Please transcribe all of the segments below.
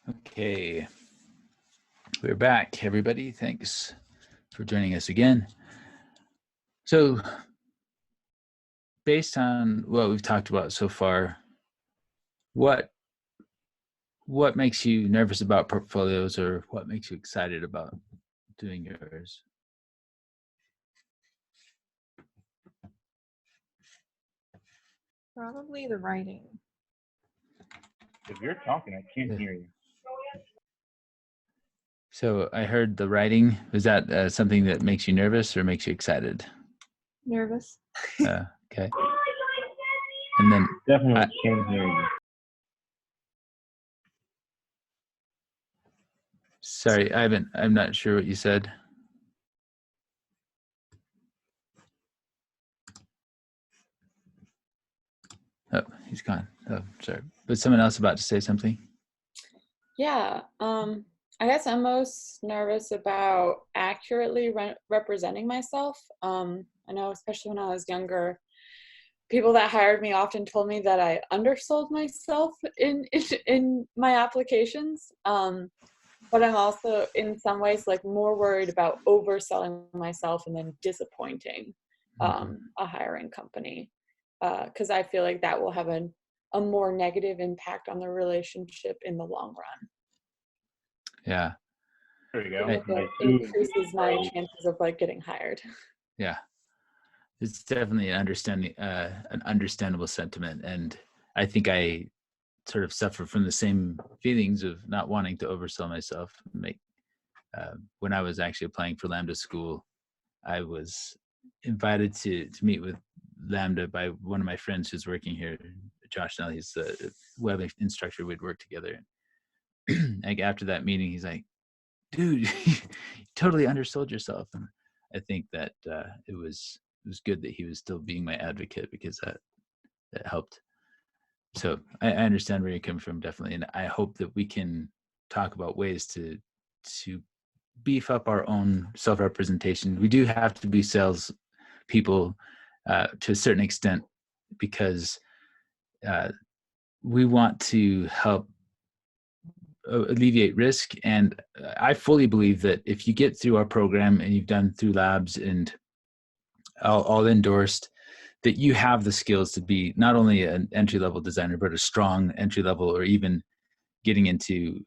Okay, we're back, everybody. Thanks for joining us again. So, based on what we've talked about so far, what makes you nervous about portfolios, or what makes you excited about doing yours? Probably the writing. If you're talking, I can't Yeah. hear you. So, I heard the writing. Was that something that makes you nervous or makes you excited? Nervous. Okay. And then, Definitely can't hear you. sorry, I'm not sure what you said. Oh, he's gone. Oh, sorry. Was someone else about to say something? Yeah, I guess I'm most nervous about accurately representing myself. I know, especially when I was younger, people that hired me often told me that I undersold myself in my applications. But I'm also, in some ways, like more worried about overselling myself and then disappointing a hiring company, because I feel like that will have a more negative impact on the relationship in the long run. Yeah. There we go. Like it increases my chances of like getting hired. Yeah. It's definitely an understandable sentiment, and I think I sort of suffer from the same feelings of not wanting to oversell myself. When I was actually applying for Lambda school, I was invited to meet with Lambda by one of my friends who's working here, Josh Nell. He's the web instructor. We'd worked together. Like after that meeting, he's like, "Dude, you totally undersold yourself." And I think that it was good that he was still being my advocate, because that helped. So I understand where you come from, definitely, and I hope that we can talk about ways to beef up our own self-representation. We do have to be sales people to a certain extent, because we want to help alleviate risk. And I fully believe that if you get through our program and you've done through labs and all endorsed, that you have the skills to be not only an entry-level designer, but a strong entry-level, or even getting into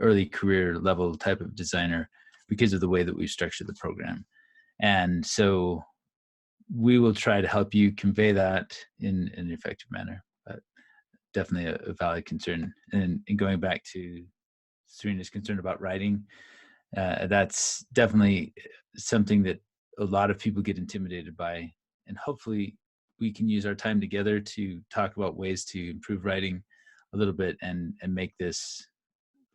early career level type of designer, because of the way that we've structured the program. And so we will try to help you convey that in an effective manner. But definitely a valid concern. And going back to Serena's concern about writing, that's definitely something that a lot of people get intimidated by. And hopefully we can use our time together to talk about ways to improve writing a little bit, and make this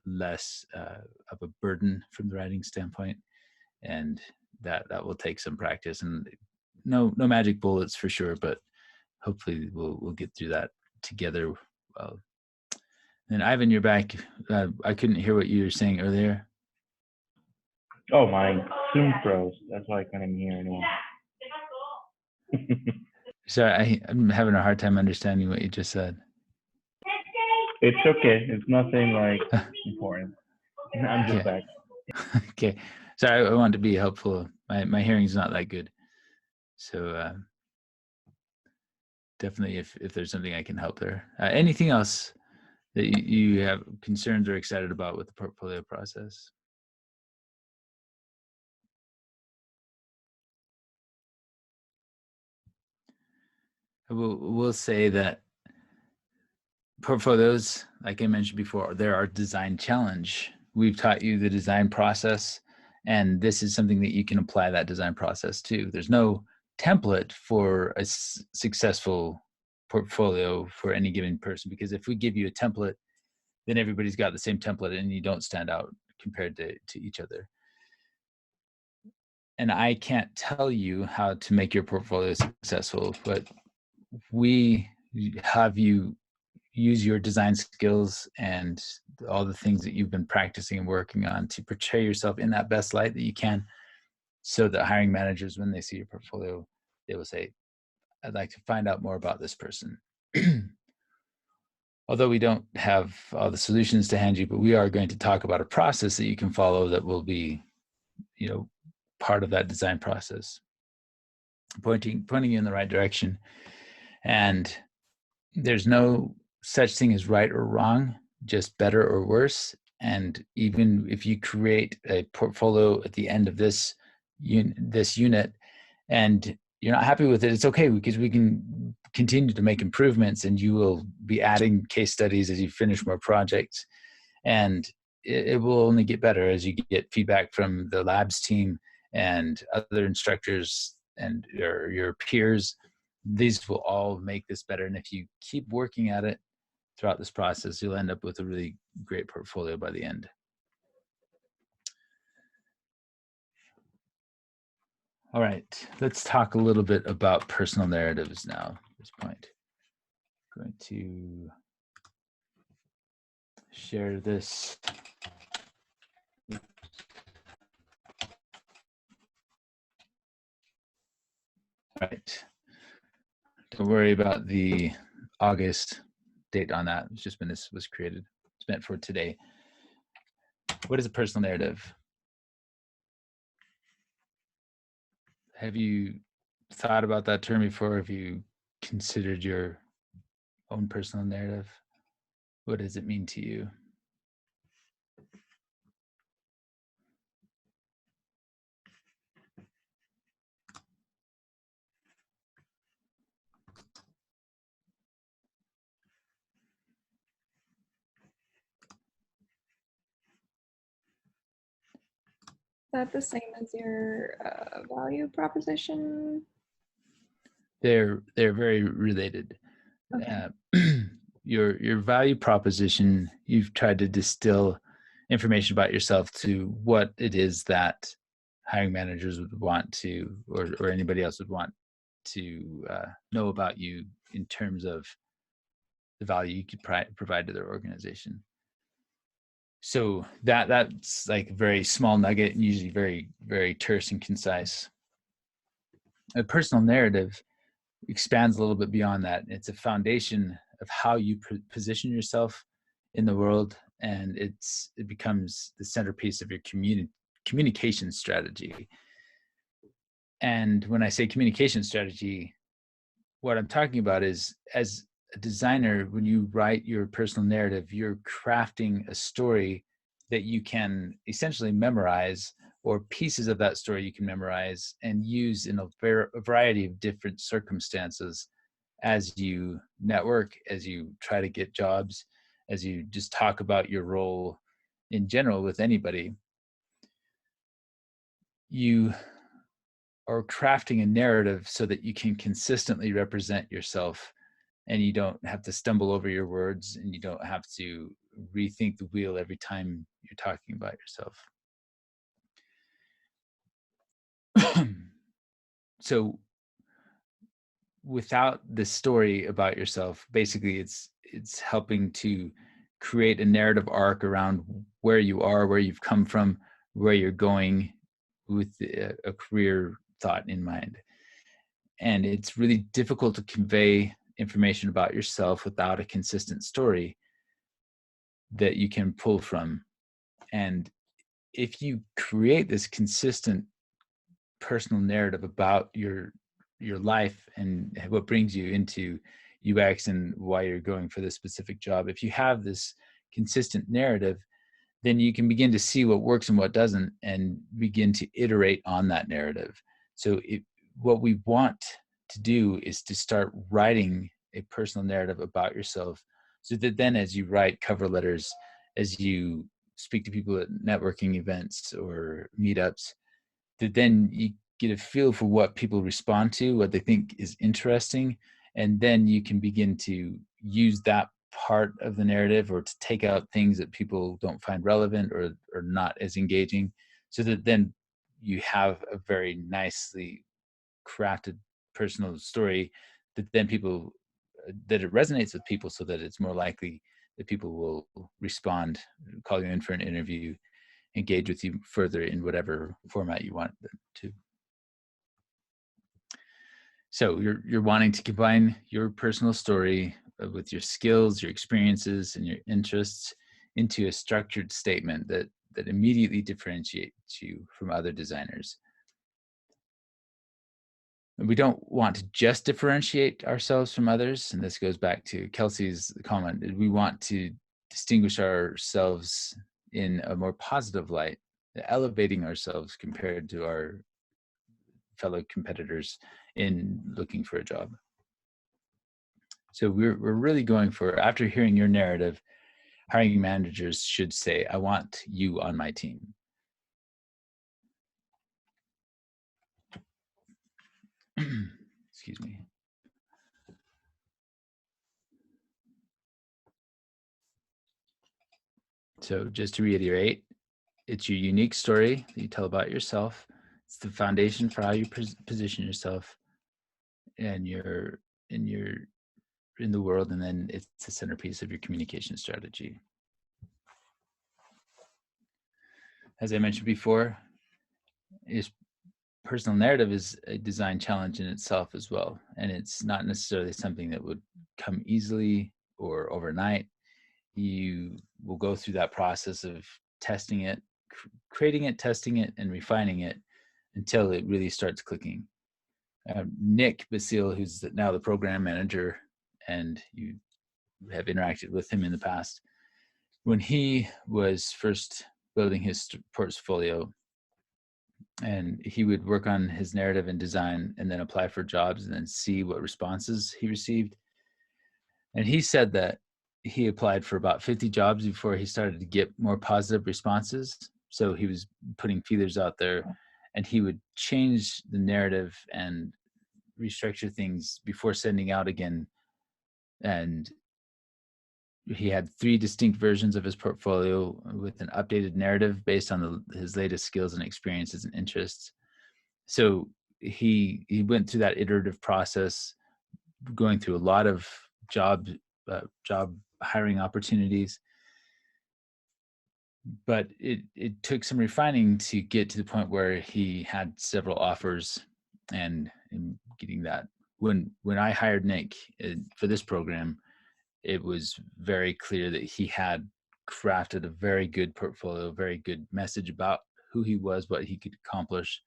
less of a burden from the writing standpoint. And that will take some practice, and no magic bullets for sure, but hopefully we'll get through that together. Well, and Ivan, you're back. I couldn't hear what you were saying earlier. Oh, my Zoom froze. That's why I couldn't hear anyone. Sorry, I'm having a hard time understanding what you just said. It's okay. It's nothing like important. I'm just Okay. back. Okay. Sorry, I want to be helpful. My hearing's not that good. So definitely if there's something I can help there. Anything else that you have concerns or excited about with the portfolio process? We'll say that portfolios, like I mentioned before, they're our design challenge. We've taught you the design process, and this is something that you can apply that design process to. There's no template for a successful portfolio for any given person, because if we give you a template, then everybody's got the same template and you don't stand out compared to each other. And I can't tell you how to make your portfolio successful, but we have you use your design skills and all the things that you've been practicing and working on to portray yourself in that best light that you can, so that hiring managers, when they see your portfolio, they will say, I'd like to find out more about this person. although we don't have all the solutions to hand you, but we are going to talk about a process that you can follow that will be, part of that design process, pointing you in the right direction. And there's no such thing as right or wrong, just better or worse. And even if you create a portfolio at the end of this unit and you're not happy with it, it's okay, because we can continue to make improvements, and you will be adding case studies as you finish more projects. And it will only get better as you get feedback from the labs team and other instructors and your peers. These will all make this better. And if you keep working at it throughout this process, you'll end up with a really great portfolio by the end. All right, let's talk a little bit about personal narratives now at this point. I'm going to share this. All right. Don't worry about the August date on that. It's just when this was created. It's meant for today. What is a personal narrative? Have you thought about that term before? Have you considered your own personal narrative? What does it mean to you? Is that the same as your value proposition? They're very related. Okay. Your value proposition, you've tried to distill information about yourself to what it is that hiring managers would want to, or anybody else would want to know about you in terms of the value you could provide to their organization. So that's like a very small nugget, and usually very, very terse and concise. A personal narrative expands a little bit beyond that. It's a foundation of how you position yourself in the world, and it becomes the centerpiece of your communication strategy. And when I say communication strategy, what I'm talking about is, as a designer, when you write your personal narrative, you're crafting a story that you can essentially memorize, or pieces of that story you can memorize and use in a variety of different circumstances as you network, as you try to get jobs, as you just talk about your role in general with anybody. You are crafting a narrative so that you can consistently represent yourself, and you don't have to stumble over your words, and you don't have to rethink the wheel every time you're talking about yourself. So without this story about yourself, basically it's helping to create a narrative arc around where you are, where you've come from, where you're going, with a career thought in mind. And it's really difficult to convey information about yourself without a consistent story that you can pull from. And if you create this consistent personal narrative about your life and what brings you into UX and why you're going for this specific job, if you have this consistent narrative, then you can begin to see what works and what doesn't, and begin to iterate on that narrative. So what we want to do is to start writing a personal narrative about yourself, so that then as you write cover letters, as you speak to people at networking events or meetups, that then you get a feel for what people respond to, what they think is interesting, and then you can begin to use that part of the narrative, or to take out things that people don't find relevant or not as engaging, so that then you have a very nicely crafted personal story that then that it resonates with people, so that it's more likely that people will respond, call you in for an interview, engage with you further in whatever format you want them to. So you're wanting to combine your personal story with your skills, your experiences, and your interests into a structured statement that immediately differentiates you from other designers. And we don't want to just differentiate ourselves from others, and this goes back to Kelsey's comment. We want to distinguish ourselves in a more positive light, elevating ourselves compared to our fellow competitors in looking for a job. So we're really going for, after hearing your narrative, hiring managers should say, I want you on my team. Excuse me. So just to reiterate, it's your unique story that you tell about yourself. It's the foundation for how you position yourself and you're in the world, and then it's the centerpiece of your communication strategy. As I mentioned before, is personal narrative is a design challenge in itself as well, and it's not necessarily something that would come easily or overnight. You will go through that process of testing it, creating it, testing it, and refining it until it really starts clicking. Nick Basile, who's now the program manager, and you have interacted with him in the past, when he was first building his portfolio, and he would work on his narrative and design and then apply for jobs and then see what responses he received. And he said that he applied for about 50 jobs before he started to get more positive responses. So he was putting feelers out there, and he would change the narrative and restructure things before sending out again. And he had 3 distinct versions of his portfolio with an updated narrative based on his latest skills and experiences and interests. So he went through that iterative process, going through a lot of job hiring opportunities. But it took some refining to get to the point where he had several offers, and getting that. When I hired Nick for this program, it was very clear that he had crafted a very good portfolio, very good message about who he was, what he could accomplish.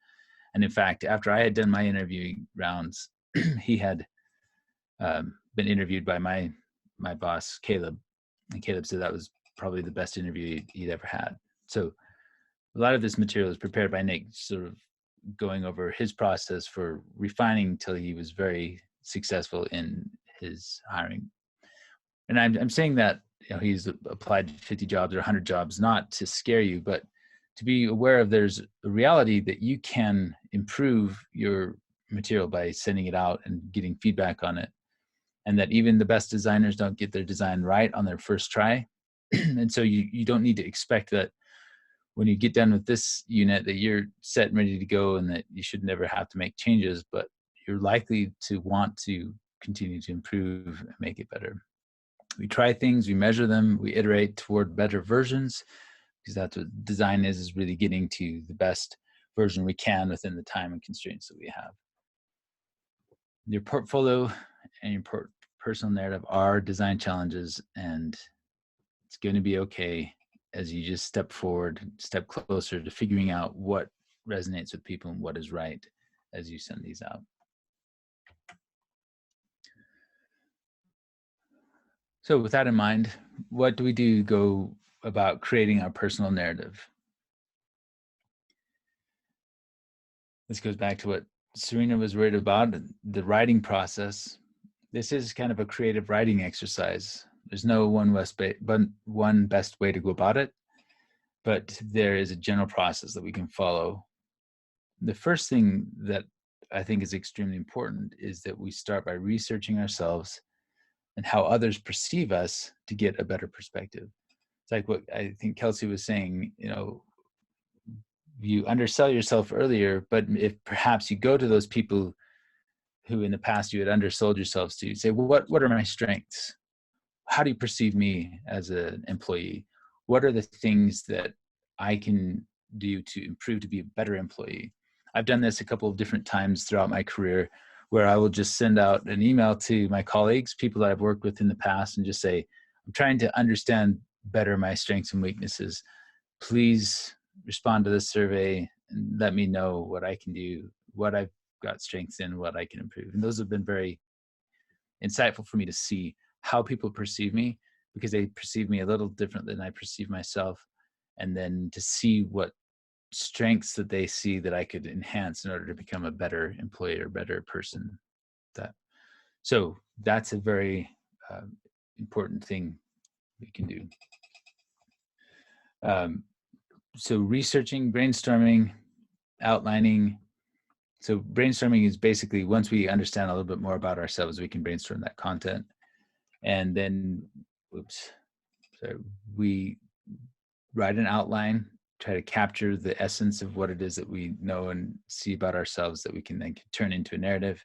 And in fact, after I had done my interviewing rounds, he had been interviewed by my boss, Caleb. And Caleb said that was probably the best interview he'd ever had. So a lot of this material is prepared by Nick, sort of going over his process for refining until he was very successful in his hiring. And I'm saying that, you know, he's applied 50 jobs or 100 jobs, not to scare you, but to be aware of there's a reality that you can improve your material by sending it out and getting feedback on it. And that even the best designers don't get their design right on their first try. And so you don't need to expect that when you get done with this unit that you're set and ready to go and that you should never have to make changes, but you're likely to want to continue to improve and make it better. We try things, we measure them, we iterate toward better versions, because that's what design is really getting to the best version we can within the time and constraints that we have. Your portfolio and your personal narrative are design challenges, and it's going to be okay as you just step forward, step closer to figuring out what resonates with people and what is right as you send these out. So with that in mind, what do we do to go about creating our personal narrative? This goes back to what Serena was worried about, the writing process. This is kind of a creative writing exercise. There's no one best way to go about it, but there is a general process that we can follow. The first thing that I think is extremely important is that we start by researching ourselves and how others perceive us to get a better perspective. It's like what I think Kelsey was saying, you know, you undersell yourself earlier, but if perhaps you go to those people who in the past you had undersold yourselves to, say, well, what are my strengths? How do you perceive me as an employee? What are the things that I can do to improve to be a better employee? I've done this a couple of different times throughout my career where I will just send out an email to my colleagues, people that I've worked with in the past, and just say, I'm trying to understand better my strengths and weaknesses. Please respond to this survey and let me know what I can do, what I've got strengths in, what I can improve. And those have been very insightful for me to see how people perceive me, because they perceive me a little different than I perceive myself. And then to see what strengths that they see that I could enhance in order to become a better employee or better person. So that's a very important thing we can do. So researching, brainstorming, outlining. So brainstorming is basically, once we understand a little bit more about ourselves, we can brainstorm that content. And then, we write an outline, try to capture the essence of what it is that we know and see about ourselves that we can then turn into a narrative.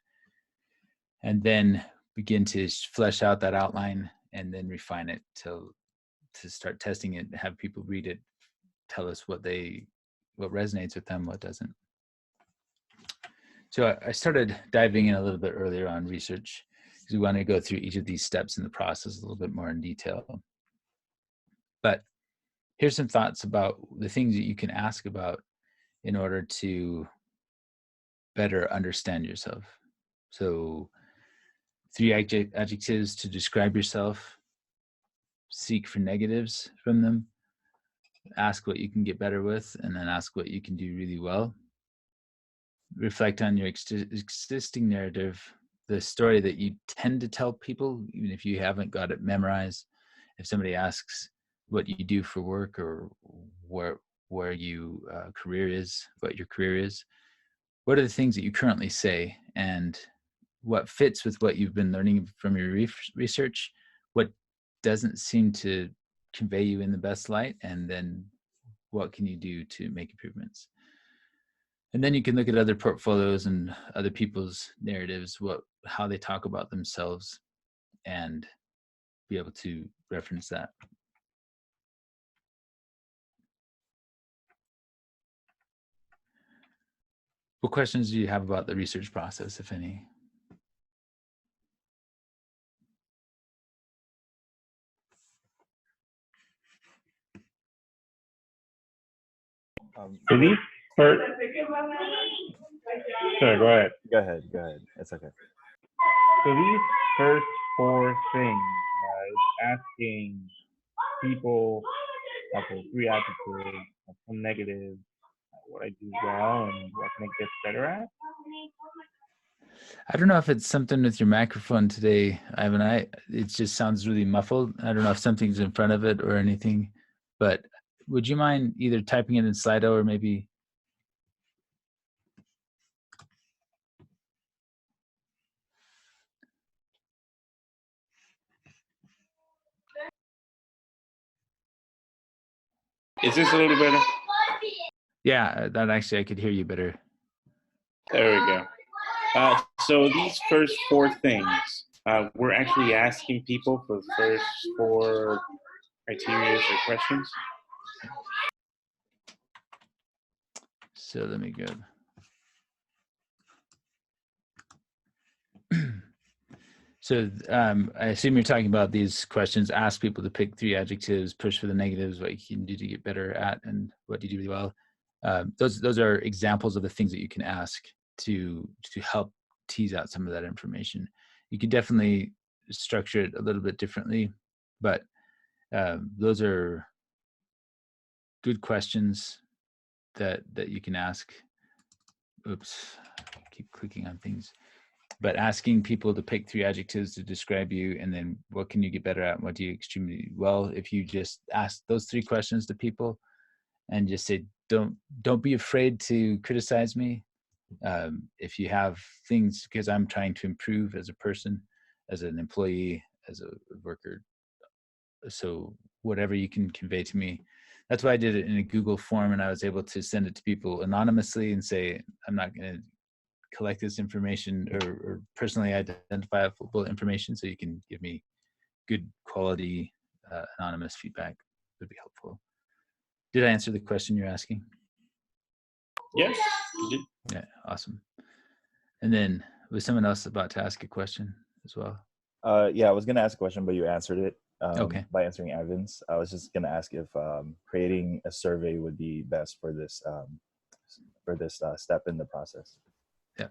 And then begin to flesh out that outline and then refine it to start testing it, have people read it, tell us what resonates with them, what doesn't. So I started diving in a little bit earlier on research, because we want to go through each of these steps in the process a little bit more in detail. But here's some thoughts about the things that you can ask about in order to better understand yourself. So 3 adjectives to describe yourself, seek for negatives from them, ask what you can get better with, and then ask what you can do really well. Reflect on your existing narrative, the story that you tend to tell people, even if you haven't got it memorized. If somebody asks what you do for work, or where you career is, what your career is, what are the things that you currently say, and what fits with what you've been learning from your research, what doesn't seem to convey you in the best light, and then what can you do to make improvements. And then you can look at other portfolios and other people's narratives, how they talk about themselves, and be able to reference that. What questions do you have about the research process, if any? So these first, sorry, go ahead. Go ahead. It's okay. So these first 4 things, right? Asking people, okay, 3 adjectives, some negatives, what I do well, and what can I get better at. I don't know if it's something with your microphone today, Ivan. It just sounds really muffled. I don't know if something's in front of it or anything, but would you mind either typing it in Slido or maybe? Is this a little better? Yeah, that actually I could hear you better. There we go. So these first 4 things, we're actually asking people for the first 4 criteria or questions. So let me go. So I assume you're talking about these questions. Ask people to pick 3 adjectives, push for the negatives, what you can do to get better at, and what do you do really well. Those are examples of the things that you can ask to help tease out some of that information. You could definitely structure it a little bit differently, but those are good questions that you can ask. Oops, keep clicking on things. But asking people to pick 3 adjectives to describe you, and then what can you get better at, and what do you extremely well. If you just ask those 3 questions to people and just say, don't be afraid to criticize me. If you have things, because I'm trying to improve as a person, as an employee, as a worker. So whatever you can convey to me. That's why I did it in a Google form, and I was able to send it to people anonymously and say, I'm not going to collect this information or personally identifiable information, so you can give me good quality anonymous feedback. Would be helpful. Did I answer the question you're asking? Yes, you did. Yeah, awesome. And then Was someone else about to ask a question as well? Yeah, I was gonna ask a question, but you answered it Okay. by answering Evans. I was just gonna ask if creating a survey would be best for this step in the process. Yeah,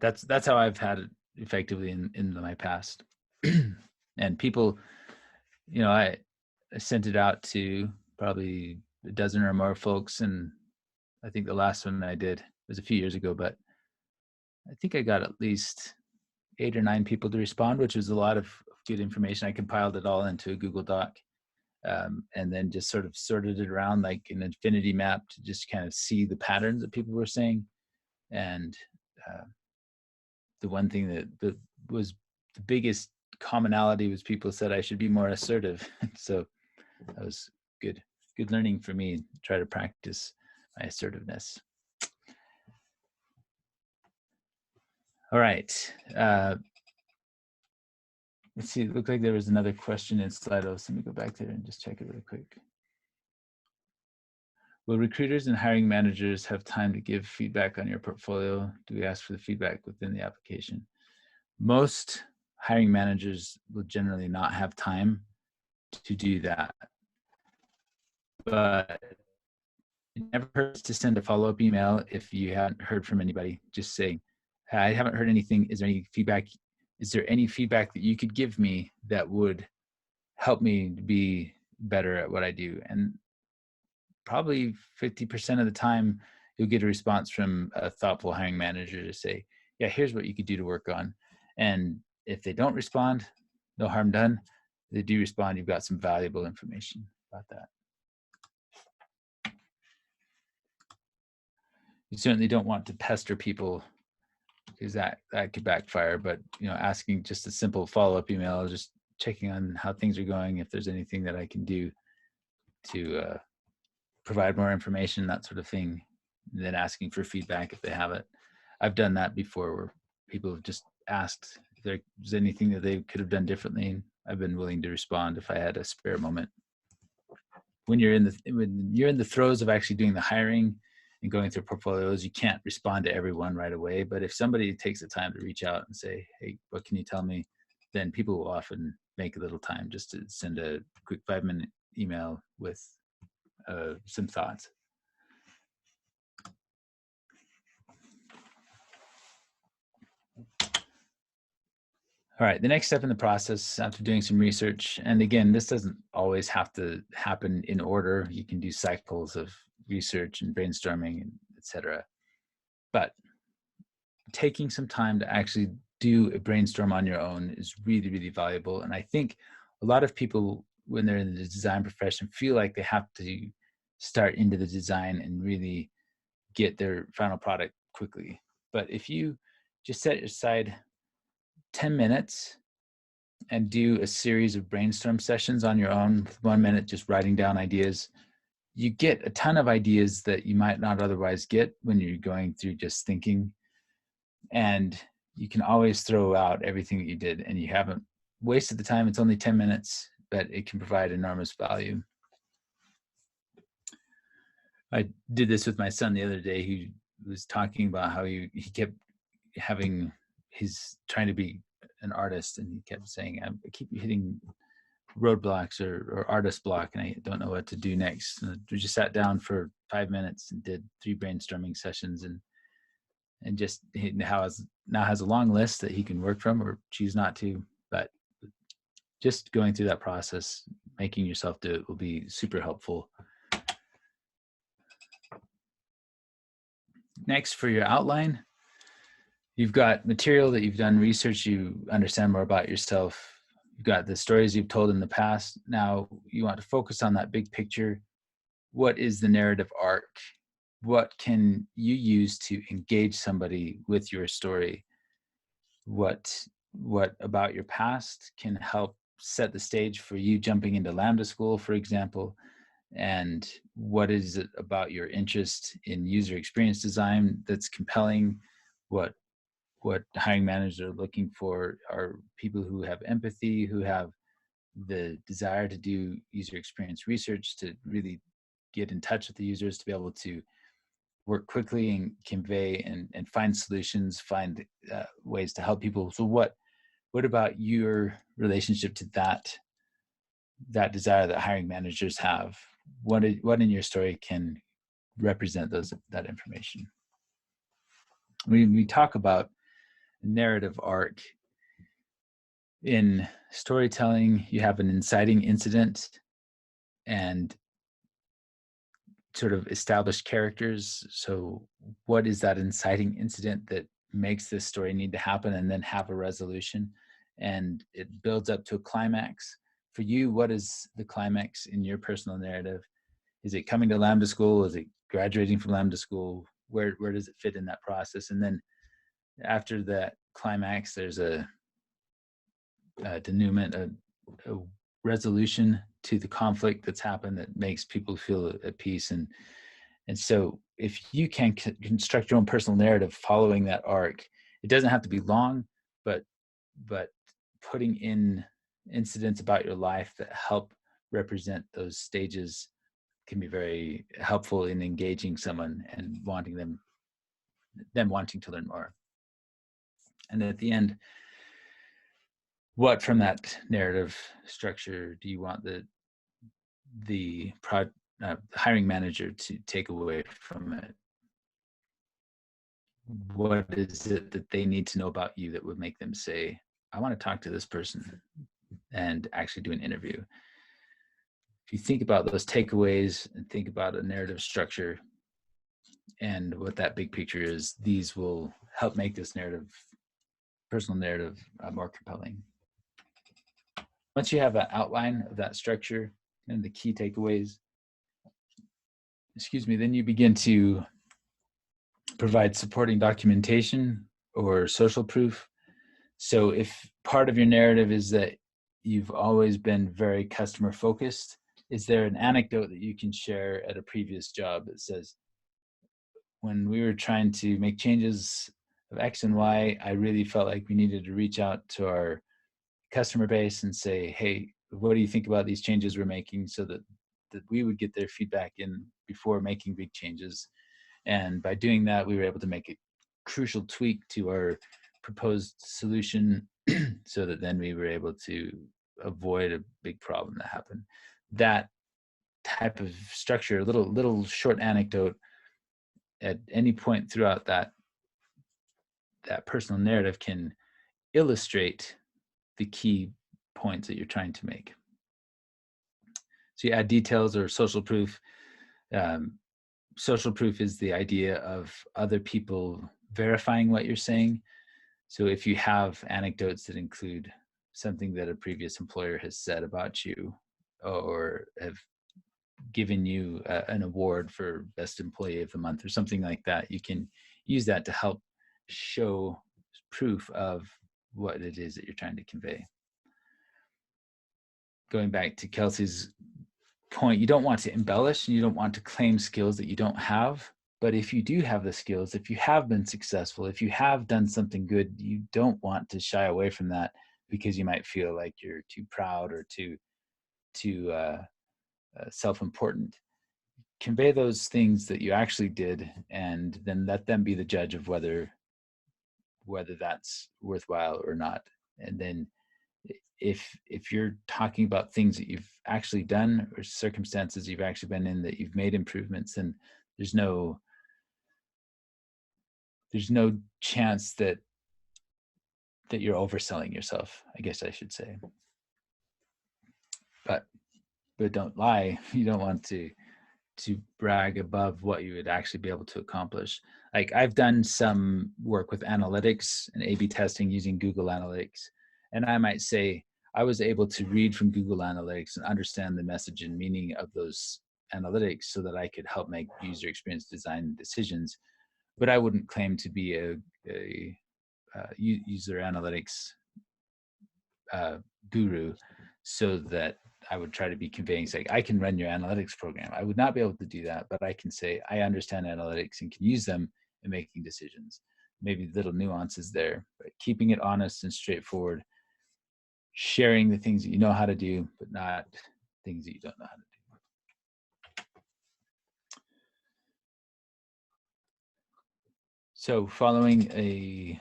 that's how I've had it effectively in my past. And people, you know, I sent it out to probably a dozen or more folks, and I think the last one I did was a few years ago, but I think I got at least 8 or 9 people to respond, which was a lot of good information. I compiled it all into a Google Doc, and then just sort of sorted it around like an infinity map to just kind of see the patterns that people were saying. And the one thing that was the biggest commonality was people said I should be more assertive. So that was good learning for me. Try to practice my assertiveness. All right. Let's see. It looked like there was another question in Slido. So let me go back there and just check it really quick. Will recruiters and hiring managers have time to give feedback on your portfolio? Do we ask for the feedback within the application? Most hiring managers will generally not have time to do that. But it never hurts to send a follow-up email if you haven't heard from anybody. Just saying, I haven't heard anything. Is there any feedback? Is there any feedback that you could give me that would help me be better at what I do? And probably 50% of the time, you'll get a response from a thoughtful hiring manager to say, yeah, here's what you could do to work on. And if they don't respond, no harm done. If they do respond, you've got some valuable information about that. You certainly don't want to pester people because that could backfire, but you know, asking just a simple follow-up email, just checking on how things are going, if there's anything that I can do to provide more information, that sort of thing, and then asking for feedback if they have it. I've done that before where people have just asked if there's anything that they could have done differently. I've been willing to respond if I had a spare moment. When you're in the throes of actually doing the hiring and going through portfolios, you can't respond to everyone right away. But if somebody takes the time to reach out and say, hey, what can you tell me? Then people will often make a little time just to send a quick 5-minute email with some thoughts. All right, the next step in the process after doing some research, and again, this doesn't always have to happen in order. You can do cycles of research and brainstorming, and etc. But taking some time to actually do a brainstorm on your own is really, really valuable. And I think a lot of people, when they're in the design profession, feel like they have to start into the design and really get their final product quickly. But if you just set aside 10 minutes and do a series of brainstorm sessions on your own, with 1 minute just writing down ideas, you get a ton of ideas that you might not otherwise get when you're going through just thinking. And you can always throw out everything that you did, and you haven't wasted the time. It's only 10 minutes, but it can provide enormous value. I did this with my son the other day. He was talking about how he kept having trying to be an artist, and he kept saying, I keep hitting roadblocks or artist block, and I don't know what to do next. And we just sat down for 5 minutes and did 3 brainstorming sessions, and just he now has a long list that he can work from or choose not to. But just going through that process, making yourself do it will be super helpful. Next, for your outline, you've got material that you've done research, you understand more about yourself. You've got the stories you've told in the past. Now you want to focus on that big picture. What is the narrative arc? What can you use to engage somebody with your story? What about your past can help set the stage for you jumping into Lambda School, for example? And what is it about your interest in user experience design that's compelling? What hiring managers are looking for are people who have empathy, who have the desire to do user experience research, to really get in touch with the users, to be able to work quickly and convey and find solutions, find ways to help people. So what about your relationship to that desire that hiring managers have? What in your story can represent that information? We talk about narrative arc. In storytelling, you have an inciting incident and sort of established characters. So what is that inciting incident that makes this story need to happen and then have a resolution? And it builds up to a climax. For you, what is the climax in your personal narrative? Is it coming to Lambda School? Is it graduating from Lambda School? Where does it fit in that process? And then after that climax, there's a denouement, a resolution to the conflict that's happened that makes people feel at peace. And so if you can construct your own personal narrative following that arc, it doesn't have to be long, but putting in incidents about your life that help represent those stages can be very helpful in engaging someone and wanting them wanting to learn more. And at the end, what from that narrative structure do you want the hiring manager to take away from it? What is it that they need to know about you that would make them say, I want to talk to this person and actually do an interview? If you think about those takeaways and think about a narrative structure and what that big picture is, these will help make this personal narrative more compelling. Once you have an outline of that structure and the key takeaways, then you begin to provide supporting documentation or social proof. So if part of your narrative is that you've always been very customer focused, is there an anecdote that you can share at a previous job that says, when we were trying to make changes of X and Y, I really felt like we needed to reach out to our customer base and say, hey, what do you think about these changes we're making, so that we would get their feedback in before making big changes. And by doing that, we were able to make a crucial tweak to our proposed solution so that then we were able to avoid a big problem that happened. That type of structure, a little short anecdote at any point throughout that personal narrative can illustrate the key points that you're trying to make. So you add details or social proof. Social proof is the idea of other people verifying what you're saying. So if you have anecdotes that include something that a previous employer has said about you, or have given you an award for best employee of the month or something like that, you can use that to help show proof of what it is that you're trying to convey. Going back to Kelsey's point, you don't want to embellish and you don't want to claim skills that you don't have. But if you do have the skills, if you have been successful, if you have done something good, you don't want to shy away from that because you might feel like you're too proud or too self-important. Convey those things that you actually did, and then let them be the judge of whether that's worthwhile or not. And then if you're talking about things that you've actually done or circumstances you've actually been in that you've made improvements, then there's no chance that you're overselling yourself, I guess I should say. But don't lie. You don't want to brag above what you would actually be able to accomplish. Like, I've done some work with analytics and A/B testing using Google Analytics. And I might say I was able to read from Google Analytics and understand the message and meaning of those analytics so that I could help make user experience design decisions. But I wouldn't claim to be a user analytics guru, so that I would try to be conveying, say, I can run your analytics program. I would not be able to do that, but I can say I understand analytics and can use them in making decisions. Maybe little nuances there, but keeping it honest and straightforward, sharing the things that you know how to do, but not things that you don't know how to do. So following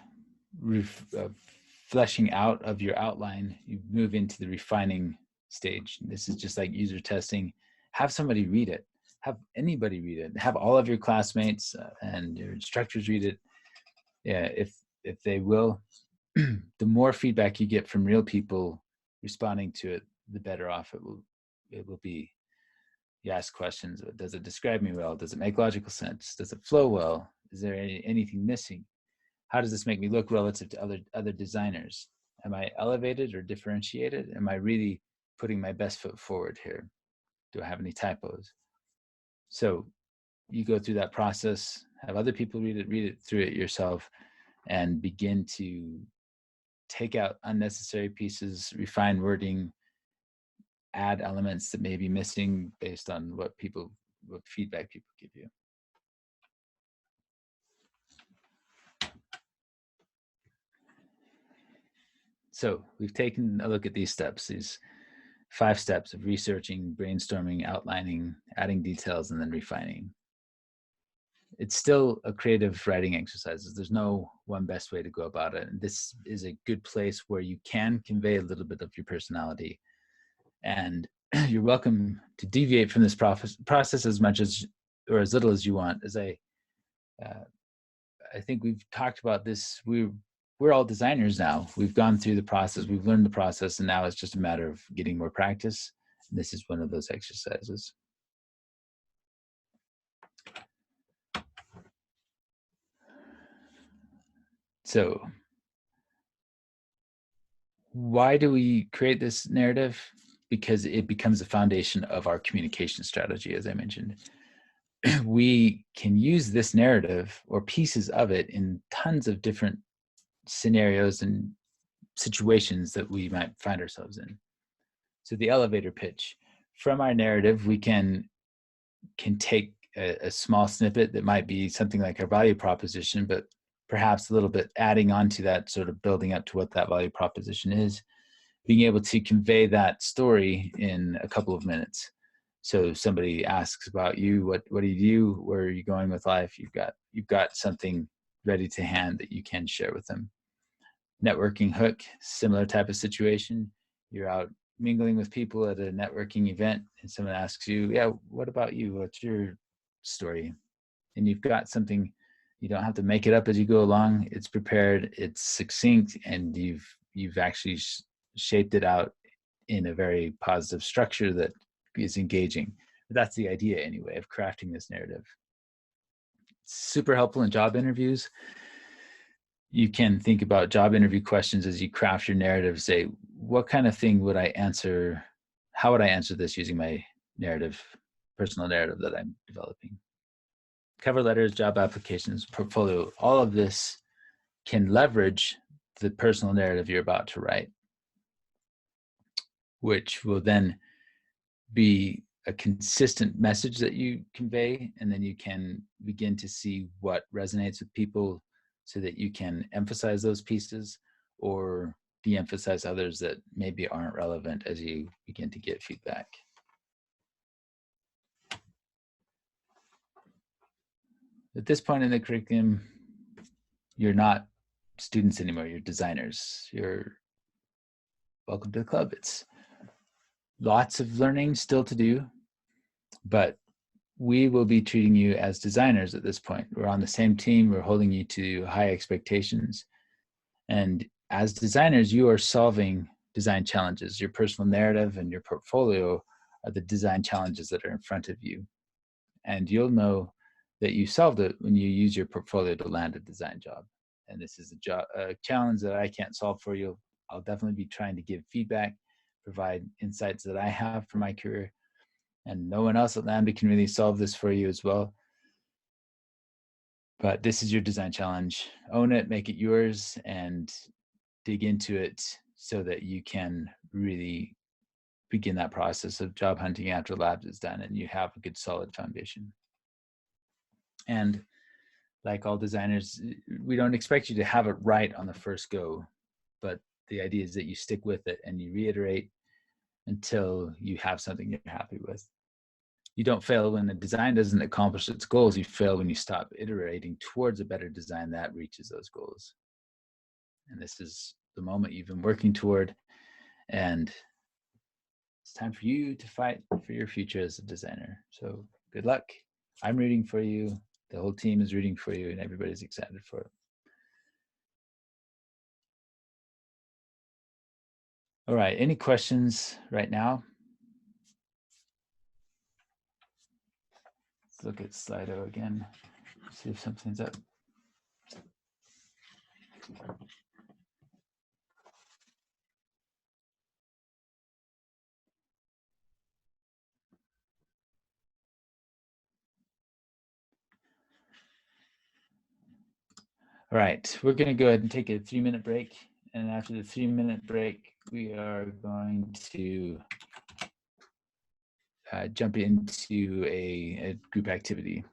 fleshing out of your outline, you move into the refining stage. This is just like user testing. Have somebody read it. Have anybody read it. Have all of your classmates and your instructors read it. Yeah, if they will. The more feedback you get from real people responding to it, the better off it will be. You ask questions. Does it describe me well? Does it make logical sense? Does it flow well? Is there anything missing? How does this make me look relative to other designers? Am I elevated or differentiated? Am I really putting my best foot forward here? Do I have any typos? So you go through that process, have other people read it through it yourself, and begin to take out unnecessary pieces, refine wording, add elements that may be missing based on what feedback people give you. So we've taken a look at these steps, these 5 steps of researching, brainstorming, outlining, adding details, and then refining. It's still a creative writing exercise. There's no one best way to go about it. And this is a good place where you can convey a little bit of your personality. And you're welcome to deviate from this process as much as, or as little as you want. As I think we've talked about this, we're all designers now. We've gone through the process, we've learned the process, and now it's just a matter of getting more practice. And this is one of those exercises. So why do we create this narrative? Because it becomes the foundation of our communication strategy, as I mentioned. We can use this narrative or pieces of it in tons of different scenarios and situations that we might find ourselves in. So the elevator pitch. From our narrative, we can take a small snippet that might be something like our value proposition, but perhaps a little bit adding on to that, sort of building up to what that value proposition is, being able to convey that story in a couple of minutes. So somebody asks about you, what do you do? Where are you going with life? You've got something ready to hand that you can share with them. Networking hook, similar type of situation. You're out mingling with people at a networking event and someone asks you, yeah, what about you? What's your story? And you've got something. You don't have to make it up as you go along. It's prepared, it's succinct, and you've actually shaped it out in a very positive structure that is engaging. But that's the idea anyway of crafting this narrative. It's super helpful in job interviews. You can think about job interview questions as you craft your narrative. Say, what kind of thing would I answer? How would I answer this using my narrative, personal narrative that I'm developing? Cover letters, job applications, portfolio, all of this can leverage the personal narrative you're about to write, which will then be a consistent message that you convey, and then you can begin to see what resonates with people so that you can emphasize those pieces or de-emphasize others that maybe aren't relevant as you begin to get feedback. At this point in the curriculum, you're not students anymore, you're designers. You're welcome to the club. It's lots of learning still to do, but we will be treating you as designers at this point. We're on the same team, we're holding you to high expectations. And as designers, you are solving design challenges. Your personal narrative and your portfolio are the design challenges that are in front of you. And you'll know that you solved it when you use your portfolio to land a design job. And this is a challenge that I can't solve for you. I'll definitely be trying to give feedback, provide insights that I have from my career. And no one else at Lambda can really solve this for you as well. But this is your design challenge. Own it, make it yours, and dig into it so that you can really begin that process of job hunting after labs is done and you have a good solid foundation. And like all designers, we don't expect you to have it right on the first go, but the idea is that you stick with it and you reiterate until you have something you're happy with. You don't fail when the design doesn't accomplish its goals. You fail when you stop iterating towards a better design that reaches those goals. And this is the moment you've been working toward, and it's time for you to fight for your future as a designer. So good luck. I'm rooting for you. The whole team is rooting for you, and everybody's excited for it. All right, any questions right now? Let's look at Slido again, see if something's up. All right, we're going to go ahead and take a 3-minute break. And after the 3-minute break, we are going to jump into a group activity.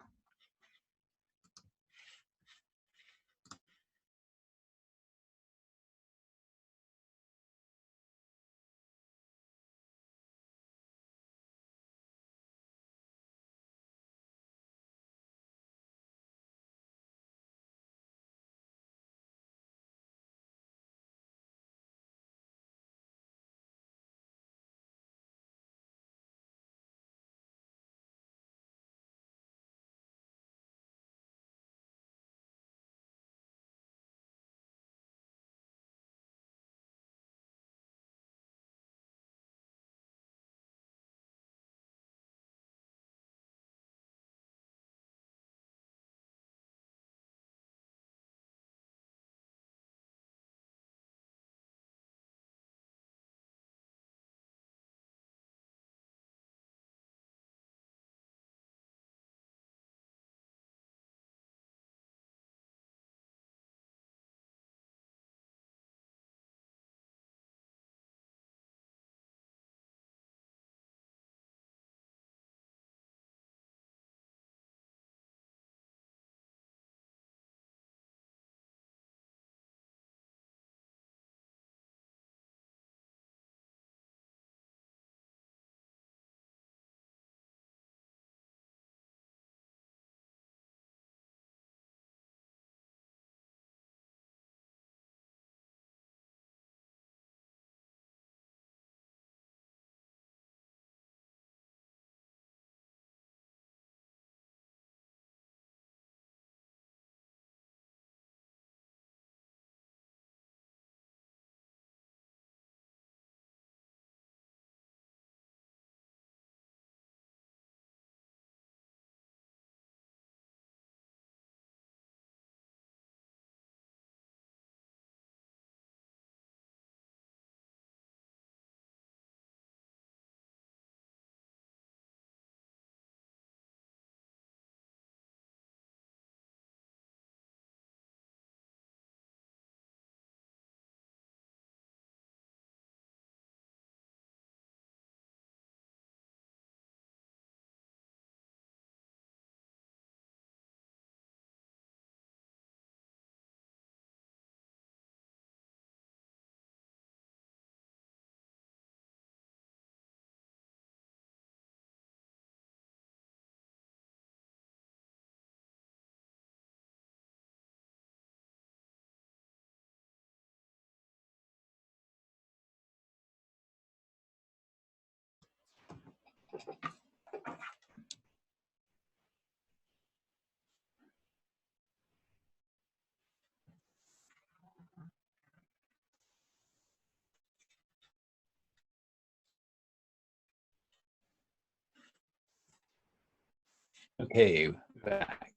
Okay, back.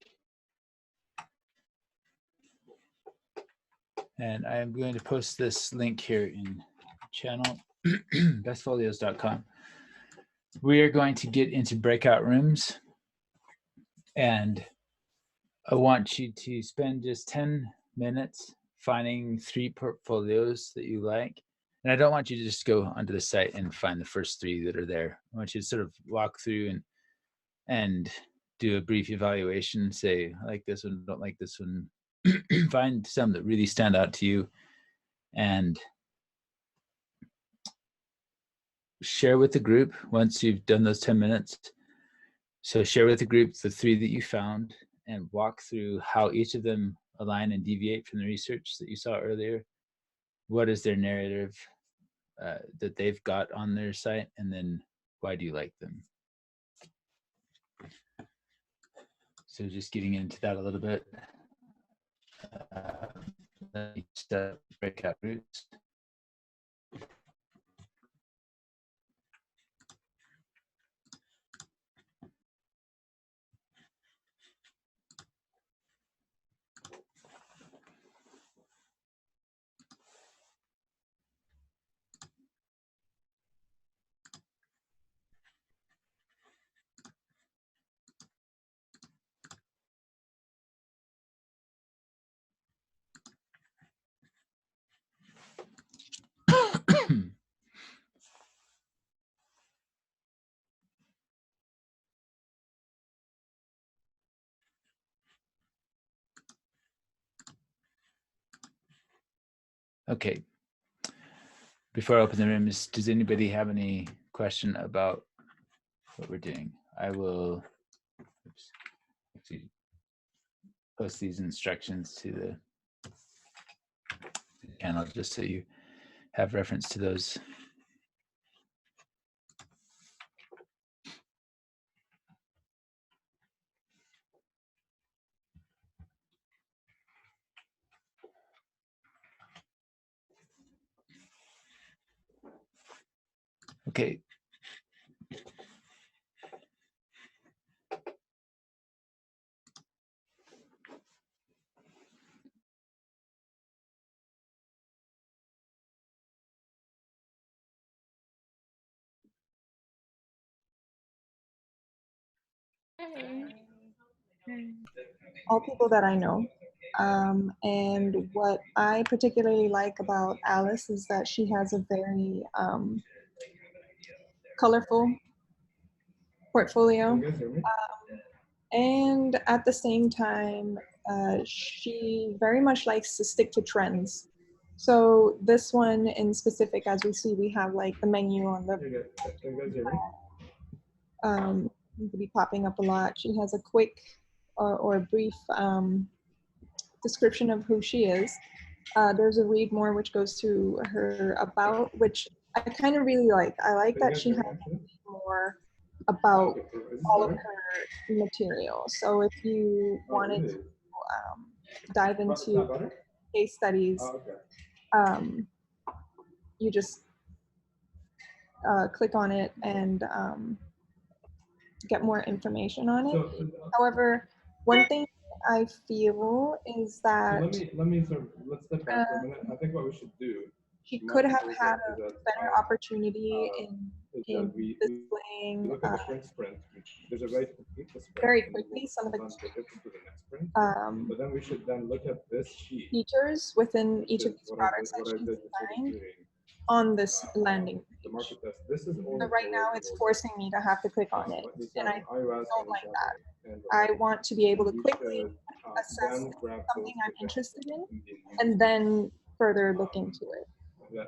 And I'm going to post this link here in channel, bestfolios.com. We are going to get into breakout rooms, and I want you to spend just 10 minutes finding 3 portfolios that you like. And I don't want you to just go onto the site and find the first 3 that are there. I want you to sort of walk through and do a brief evaluation, say, I like this one, don't like this one. Find some that really stand out to you and share with the group once you've done those 10 minutes. So share with the group the 3 that you found and walk through how each of them align and deviate from the research that you saw earlier. What is their narrative that they've got on their site, and then why do you like them? So just getting into that a little bit. Breakout groups. Okay. Before I open the rooms, does anybody have any question about what we're doing? I will actually post these instructions to the channel just so you have reference to those. Okay. All people that I know. And what I particularly like about Alice is that she has a very colorful portfolio. And at the same time, she very much likes to stick to trends. So this one in specific, as we see, we have like the menu on the will be popping up a lot. She has a quick or brief description of who she is. There's a read more, which goes to her about, which I kind of really like. I like that she has more about all of her material. So if you wanted to dive into case studies, you just click on it and get more information on it. However, one thing I feel is that I think what we should do. she could have had a better opportunity in displaying Look at the print sprint. There's a way to complete the sprint. very quickly some of the To the next sprint. But then we should then look at this sheet. features within each of these products that she's designed on this landing The page. market test. This is only So right now it's forcing me to have to click on it, and I don't like that. I want to be able to quickly assess something I'm interested in and then further look into it.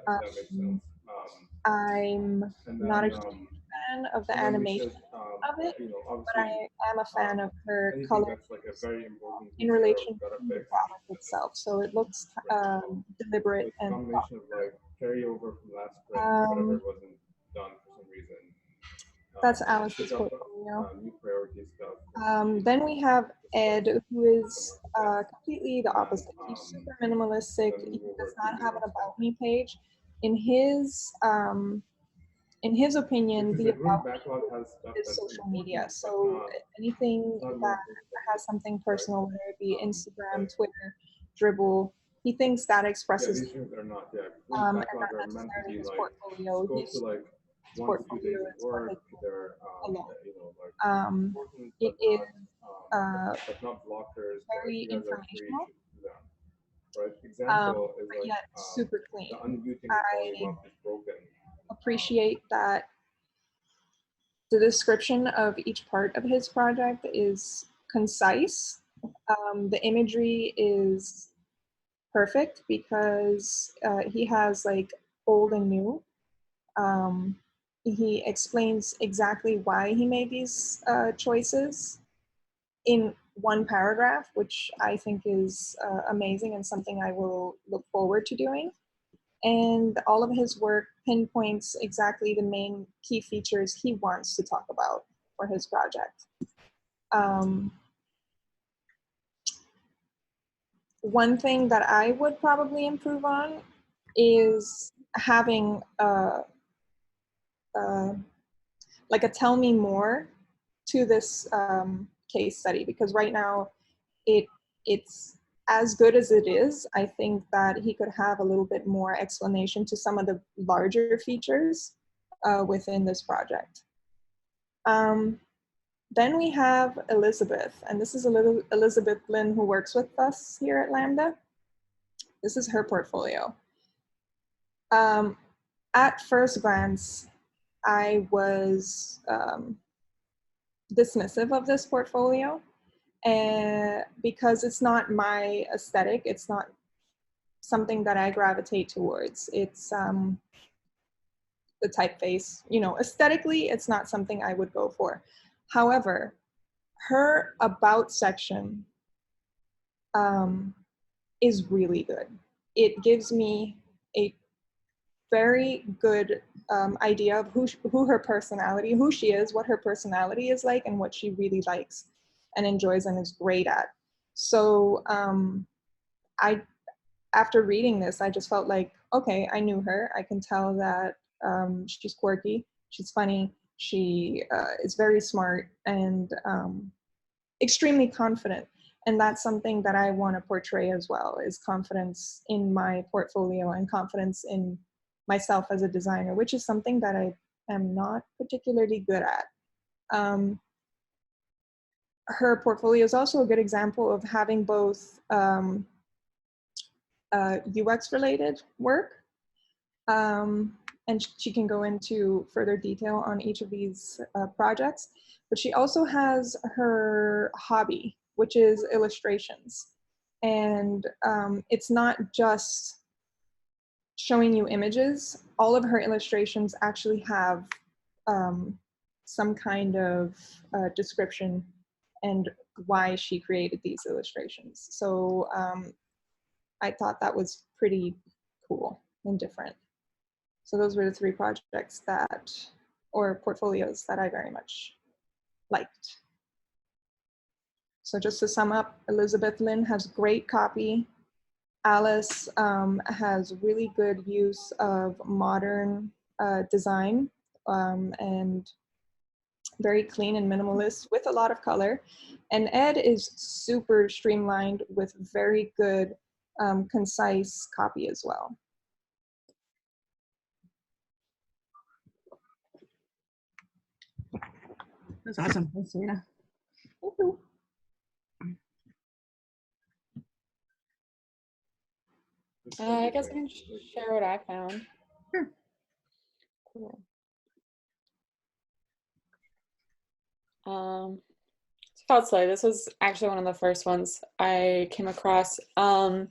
That makes sense. I'm not a huge fan of the animation of it, You know, but I am a fan of her anything color that's like a very important in relation to the product itself. So it looks deliberate and combination of like carryover from last sprint, whatever wasn't done for some reason. that's Alice's portfolio. New priority stuff. Then we have Ed, who is completely the opposite. He's super minimalistic. He does not have an about me page. In his opinion, the about me is social media. So anything that has something personal, whether it be Instagram, Twitter, Dribble, he thinks that expresses These are not, and not necessarily his portfolio. His portfolio is for his alone. It is very informational, but yet super clean. I appreciate that the description of each part of his project is concise. The imagery is perfect because he has like old and new. he explains exactly why he made these choices in one paragraph, which I think is amazing and something I will look forward to doing. And all of his work pinpoints exactly the main key features he wants to talk about for his project. One thing that I would probably improve on is having like a tell me more to this case study, because right now it's as good as it is. I think that he could have a little bit more explanation to some of the larger features within this project. Then we have Elizabeth, and this is Elizabeth Lynn, who works with us here at Lambda. This is her portfolio. At first glance, I was dismissive of this portfolio, and because it's not my aesthetic, it's not something that I gravitate towards. It's the typeface, you know, aesthetically, it's not something I would go for. However, her about section is really good. It gives me a very good idea of who her personality, who she is, what her personality is like, and what she really likes and enjoys and is great at. So after reading this, I just felt like, okay, I knew her. I can tell that she's quirky, she's funny, she is very smart and extremely confident. And that's something that I want to portray as well, is confidence in my portfolio and confidence in myself as a designer, which is something that I am not particularly good at. Her portfolio is also a good example of having both UX related work, and she can go into further detail on each of these projects, but she also has her hobby, which is illustrations. And it's not just showing you images. All of her illustrations actually have some kind of description and why she created these illustrations. So I thought that was pretty cool and different. So those were the three projects that, or portfolios that I very much liked. So just to sum up, Elizabeth Lynn has great copy. Alice has really good use of modern design and very clean and minimalist with a lot of color. And Ed is super streamlined with very good, concise copy as well. That's awesome. Thanks, Serena. I guess I can share what I found. Sure. Cool. Slay. This was actually one of the first ones I came across. I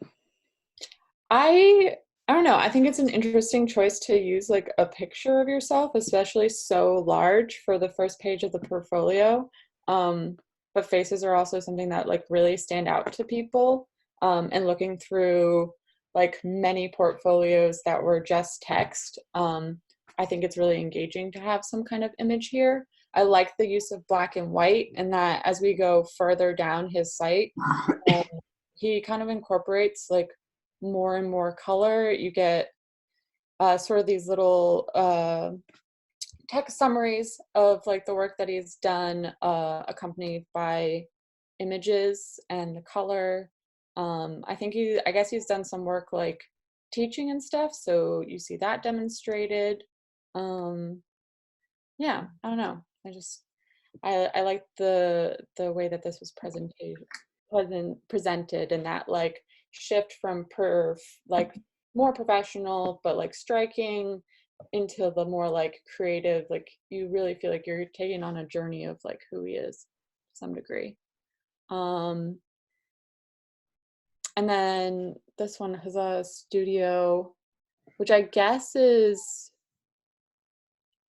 don't know. I think it's an interesting choice to use like a picture of yourself, especially so large for the first page of the portfolio. But faces are also something that like really stand out to people. And looking through like many portfolios that were just text, I think it's really engaging to have some kind of image here. I like the use of black and white, and that as we go further down his site, he kind of incorporates like more and more color. You get sort of these little text summaries of like the work that he's done, accompanied by images and the color. I guess he's done some work like teaching and stuff, so you see that demonstrated. Yeah, I don't know. I like the way that this was presented, and that like shift from like more professional but like striking into the more like creative, like you really feel like you're taking on a journey of like who he is to some degree. And then this one has a studio, which I guess is,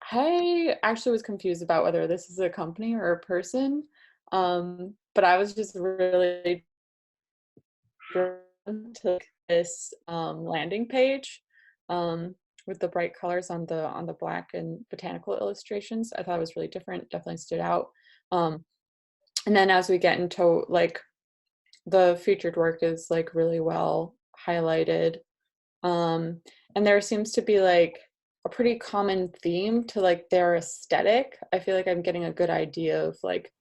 I actually was confused about whether this is a company or a person, but I was just really drawn to this landing page with the bright colors on the black and botanical illustrations. I thought it was really different, definitely stood out. And then as we get into like the featured work is like really well highlighted. And there seems to be like a pretty common theme to like their aesthetic. I feel like I'm getting a good idea of like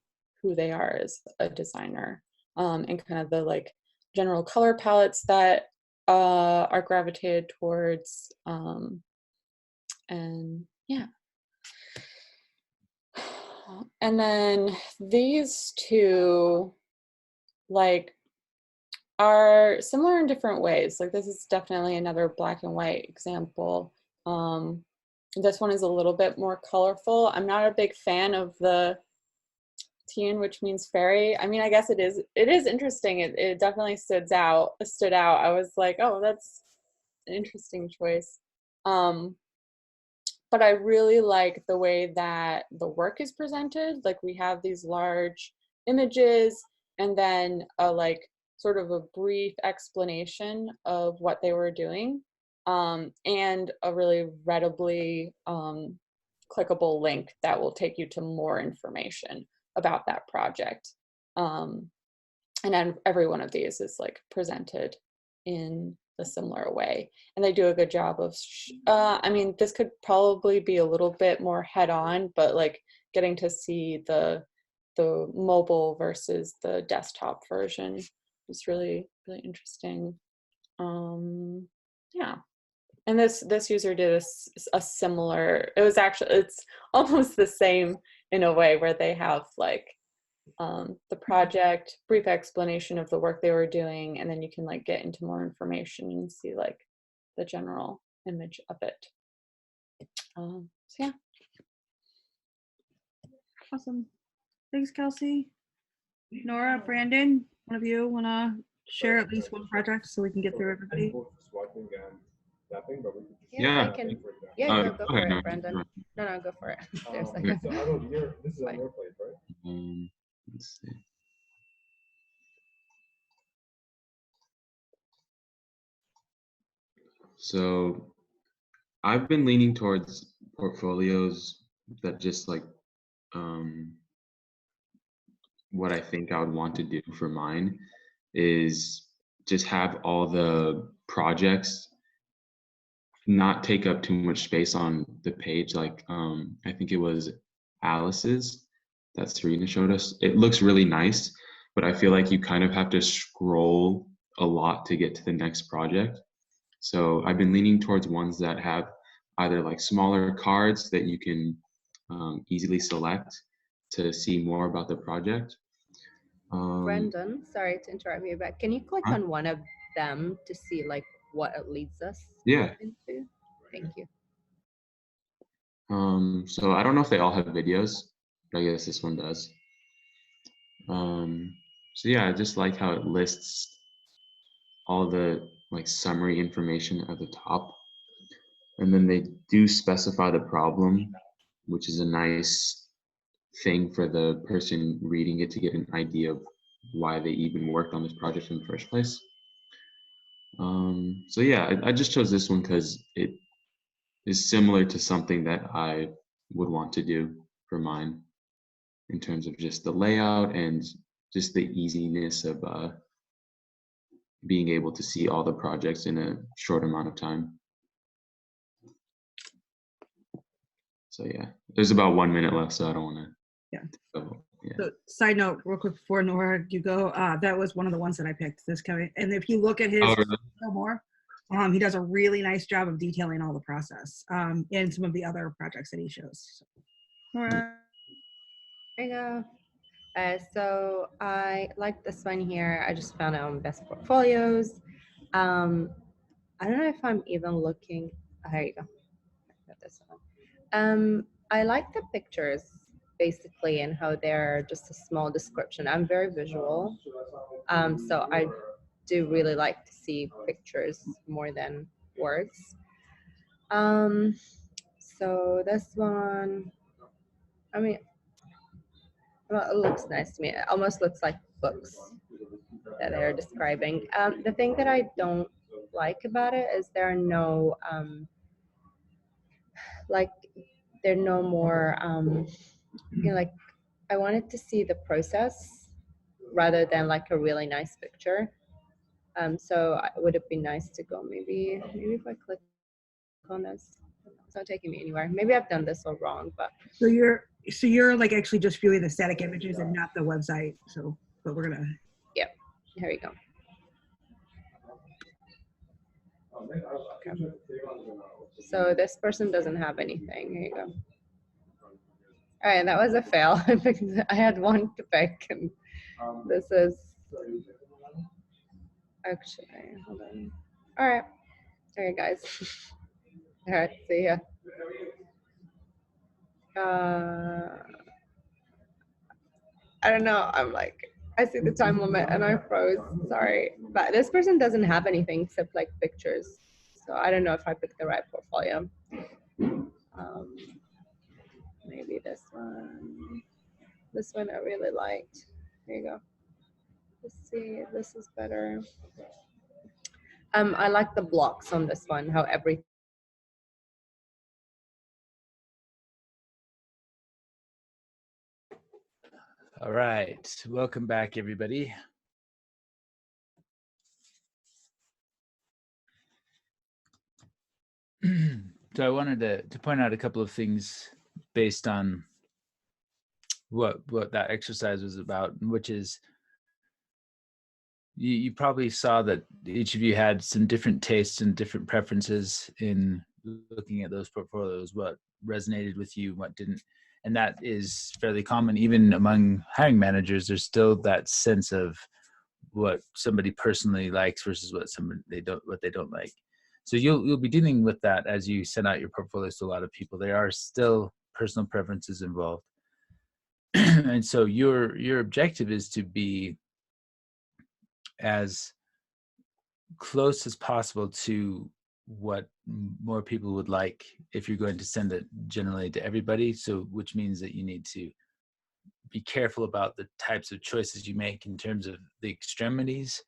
who they are as a designer, and kind of the like general color palettes that are gravitated towards. And yeah. And then these two like are similar in different ways. Like this is definitely another black and white example. This one is a little bit more colorful. I'm not a big fan of the Tian, which means fairy. I mean, I guess it is interesting. It definitely stood out. I was like, oh, that's an interesting choice. But I really like the way that the work is presented. Like we have these large images and then a like sort of a brief explanation of what they were doing, and a really readably clickable link that will take you to more information about that project. And then every one of these is like presented in a similar way, and they do a good job of I mean, this could probably be a little bit more head-on, but like getting to see the mobile versus the desktop version is really interesting. Yeah, and this user did a similar, it's almost the same in a way, where they have like the project, brief explanation of the work they were doing, and then you can like get into more information and see like the general image of it. So yeah. Awesome. Thanks, Kelsey. Nora, Brandon, one of you want to share at least one project so we can get through everybody? Swiping and tapping, but we could just Yeah, I can. for example. Yeah, go for okay, it, Brandon. No, go for it. There's like So I don't hear, this is on Fine. your plate, right? let's see. So I've been leaning towards portfolios that just like what I think I would want to do for mine is just have all the projects not take up too much space on the page. Like I think it was Alice's that Serena showed us. It looks really nice, but I feel like you kind of have to scroll a lot to get to the next project. So I've been leaning towards ones that have either like smaller cards that you can easily select to see more about the project. Brendan, sorry to interrupt you, but can you click on one of them to see like what it leads us into? Thank you. So I don't know if they all have videos, but I guess this one does. So yeah, I just like how it lists all the like summary information at the top. And then they do specify the problem, which is a nice thing for the person reading it to get an idea of why they even worked on this project in the first place. So yeah, I just chose this one because it is similar to something that I would want to do for mine in terms of just the layout and just the easiness of being able to see all the projects in a short amount of time. So yeah, there's about 1 minute left, so I don't want to. Yeah. Yeah. So, side note, real quick before Nora, you go. That was one of the ones that I picked. This coming, and if you look at his more, he does a really nice job of detailing all the process, and some of the other projects that he shows. So, Nora. There you go. So I like this one here. I just found it on Best Portfolios. I don't know if I'm even looking. Oh, here you go. Got this one. I like the pictures basically and how they're just a small description. I'm very visual, so I do really like to see pictures more than words. So this one, I mean, well, it looks nice to me. It almost looks like books that they're describing. The thing that I don't like about it is there are no, like, there are no more, you know, like, I wanted to see the process rather than like a really nice picture. So would it be nice to go maybe if I click on this, it's not taking me anywhere. Maybe I've done this all wrong, but So you're like actually just viewing the static images and not the website. So, but we're gonna. yeah, here we go. Okay. So this person doesn't have anything. Here you go. All right, that was a fail because I had one to pick, and this is actually, hold on. All right, there you guys. All right, see ya. I don't know. I'm like, I see the time limit and I froze. Sorry, but this person doesn't have anything except like pictures. So I don't know if I picked the right portfolio. Maybe this one. This one I really liked. Here you go. Let's see. This is better. I like the blocks on this one. How every. All right, welcome back, everybody. So I wanted to point out a couple of things based on what that exercise was about, which is you probably saw that each of you had some different tastes and different preferences in looking at those portfolios, what resonated with you, what didn't. And that is fairly common even among hiring managers. There's still that sense of what somebody personally likes versus what they don't like. So you'll be dealing with that as you send out your portfolios to a lot of people. There are still personal preferences involved. And so your objective is to be as close as possible to what more people would like if you're going to send it generally to everybody. So which means that you need to be careful about the types of choices you make in terms of the extremities,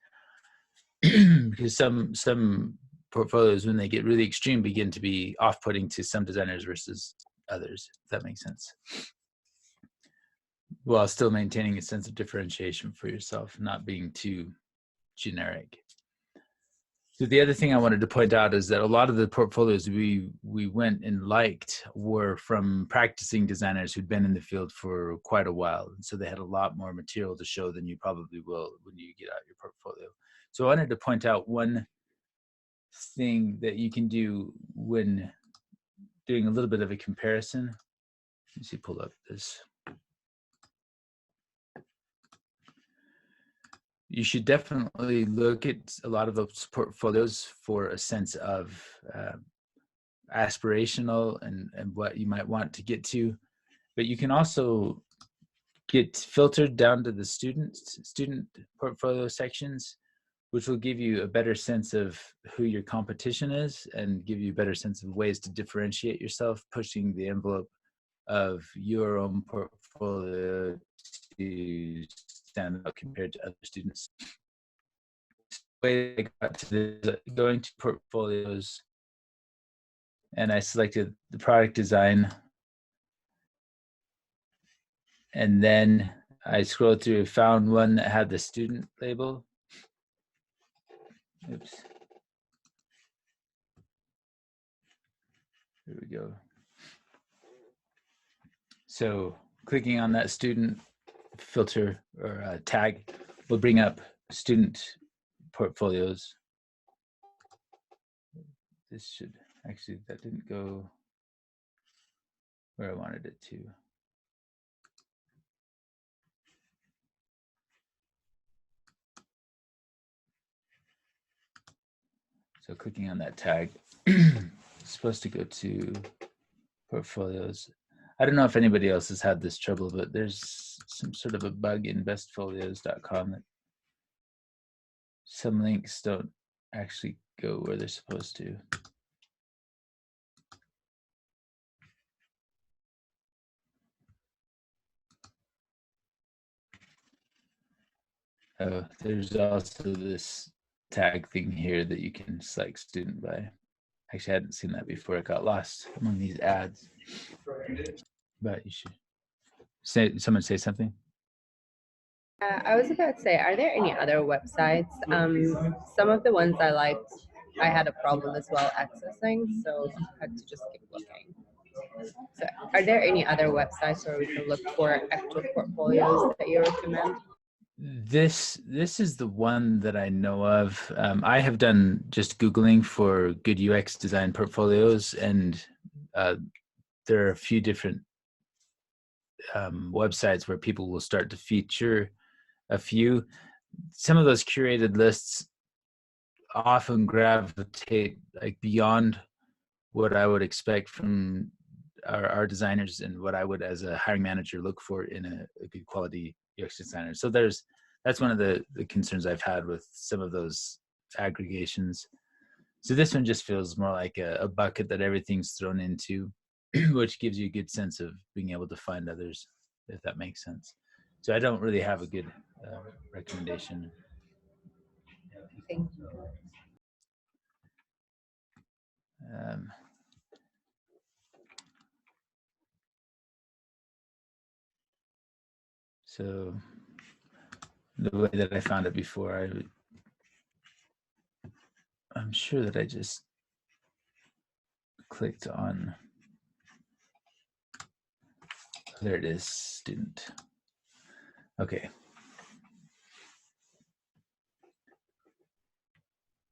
because some portfolios, when they get really extreme, begin to be off-putting to some designers versus others, if that makes sense, while still maintaining a sense of differentiation for yourself, not being too generic. So the other thing I wanted to point out is that a lot of the portfolios we went and liked were from practicing designers who'd been in the field for quite a while. And so they had a lot more material to show than you probably will when you get out your portfolio. So I wanted to point out one thing that you can do when doing a little bit of a comparison. Let me see, pull up this. You should definitely look at a lot of those portfolios for a sense of aspirational and what you might want to get to. But you can also get filtered down to the student portfolio sections, which will give you a better sense of who your competition is and give you a better sense of ways to differentiate yourself, pushing the envelope of your own portfolio to stand out compared to other students. The way I got to this, going to portfolios, and I selected the product design, and then I scrolled through, found one that had the student label. Oops. There we go. So clicking on that student filter or tag will bring up student portfolios. This should actually, that didn't go where I wanted it to. So clicking on that tag, it's supposed to go to portfolios. I don't know if anybody else has had this trouble, but there's some sort of a bug in bestfolios.com that some links don't actually go where they're supposed to. There's also this tag thing here that you can select student by. Actually, I hadn't seen that before. It got lost among these ads. But you should someone say something. I was about to say, are there any other websites? Some of the ones I liked, I had a problem as well accessing, so I had to just keep looking. So are there any other websites where we can look for actual portfolios that you recommend? This is the one that I know of. I have done just Googling for good UX design portfolios, and there are a few different websites where people will start to feature a few. Some of those curated lists often gravitate like beyond what I would expect from our designers and what I would, as a hiring manager, look for in a good quality UX designer. So that's one of the concerns I've had with some of those aggregations. So this one just feels more like a bucket that everything's thrown into, which gives you a good sense of being able to find others, if that makes sense. So I don't really have a good recommendation. Thank you. So the way that I found it before, I'm sure that I just clicked on, there it is, student. Okay.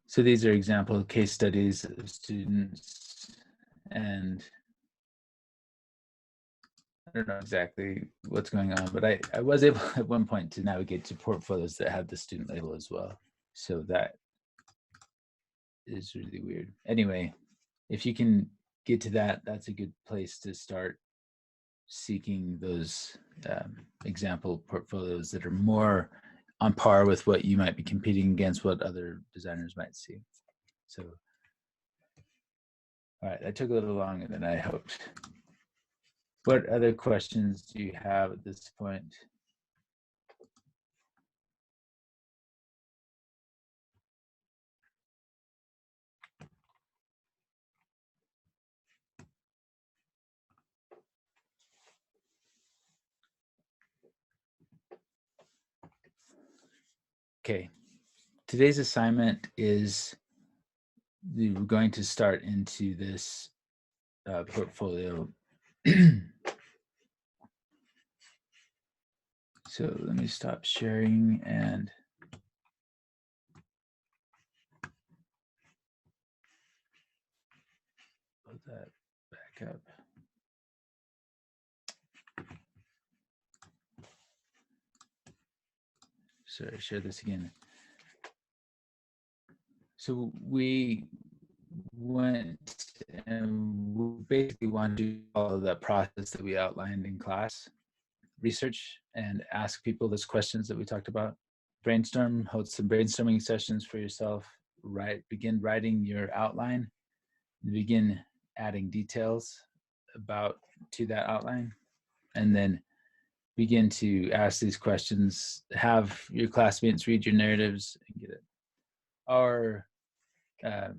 So these are example case studies of students, and I don't know exactly what's going on, but I was able at one point to navigate to portfolios that had the student label as well. So that is really weird. Anyway, if you can get to that, that's a good place to start seeking those example portfolios that are more on par with what you might be competing against, what other designers might see. So, all right, that took a little longer than I hoped. What other questions do you have at this point? Okay, today's assignment is we're going to start into this portfolio. So let me stop sharing and put that back up. Sorry, share this again. So we went and we basically wanted to follow that process that we outlined in class. Research and ask people those questions that we talked about. Brainstorm, hold some brainstorming sessions for yourself. Begin writing your outline. Begin adding details to that outline, and then begin to ask these questions. Have your classmates read your narratives and get it. Or this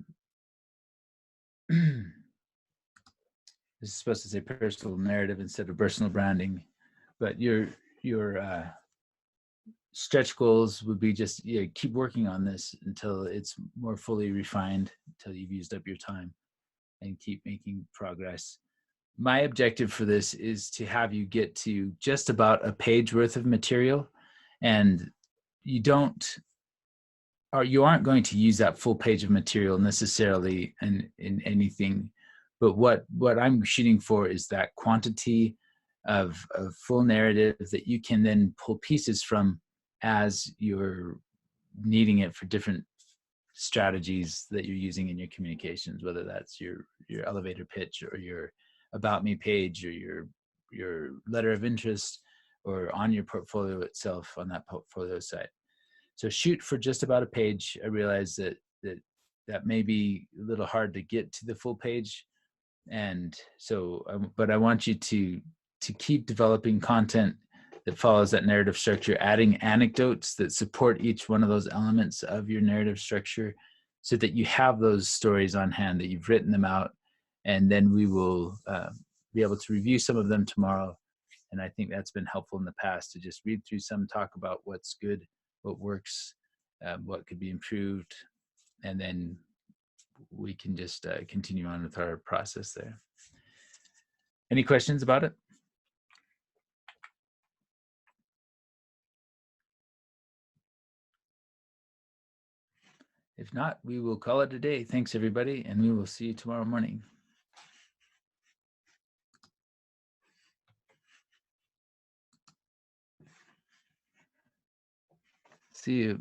is supposed to say personal narrative instead of personal branding, but your stretch goals would be just keep working on this until it's more fully refined, until you've used up your time, and keep making progress. My objective for this is to have you get to just about a page worth of material, and you aren't going to use that full page of material necessarily in anything, but what I'm shooting for is that quantity of full narrative that you can then pull pieces from as you're needing it for different strategies that you're using in your communications, whether that's your elevator pitch or your about me page or your letter of interest or on your portfolio itself on that portfolio site. So shoot for just about a page. I realize that may be a little hard to get to the full page, and so but I want you to keep developing content that follows that narrative structure, adding anecdotes that support each one of those elements of your narrative structure so that you have those stories on hand, that you've written them out, and then we will be able to review some of them tomorrow. And I think that's been helpful in the past to just read through some, talk about what's good, what works, what could be improved, and then we can just continue on with our process there. Any questions about it? If not, we will call it a day. Thanks, everybody, and we will see you tomorrow morning. See you.